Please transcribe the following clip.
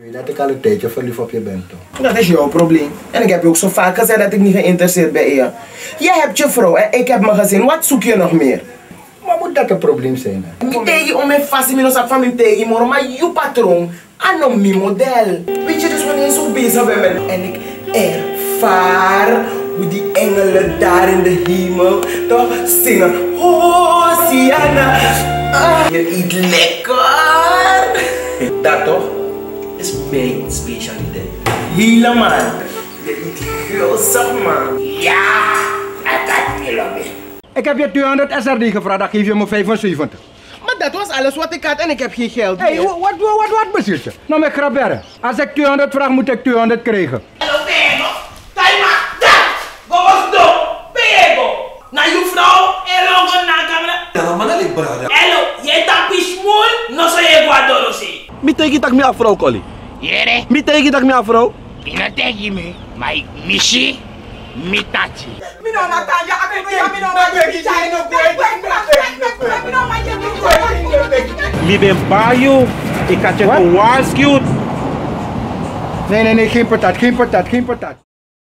Dat ik al een tijdje verliefd op je ben, toch? Dat is jouw probleem. En ik heb je ook zo vaak gezegd dat ik niet geïnteresseerd ben in je. Jij hebt je vrouw en ik heb mijn gezin. Wat zoek je nog meer? Maar moet dat een probleem zijn? Niet tegen je om mijn vast in mijn zak van mijn tegen je, maar je patroon. En mijn model. Weet je dus wanneer je zo bezig bent met... En ik ervaar hoe die engelen daar in de hemel toch zingen. Hosiana. Je eet lekker. Dat toch? Is mijn specialiteit. Helemaal. Je eet gulzig, man. Ja, dat kan niet. Ik heb je 200 SRD gevraagd, dan geef je me 75. Maar dat was alles wat ik had en ik heb geen geld Hé, meer. wat bezit je? Nou, met grabberren. Als ik 200 vraag, moet ik 200 krijgen. Hallo, Pego. Taima, dat! Wat was dat? Pego! Nou, je vrouw, elongen na camera. Ja, maar dat ligt brada. Hallo, jij tapie smoel, no soy Ecuador, zie. Mi tegi tak mi afro, Koli. Yere, Mi tegi tak mi afro. ina tegi me, my mishi, mitachi. Mi ben bayo. Ik had je gewaarschuwd. Nee, geen patat, geen patat, geen patat.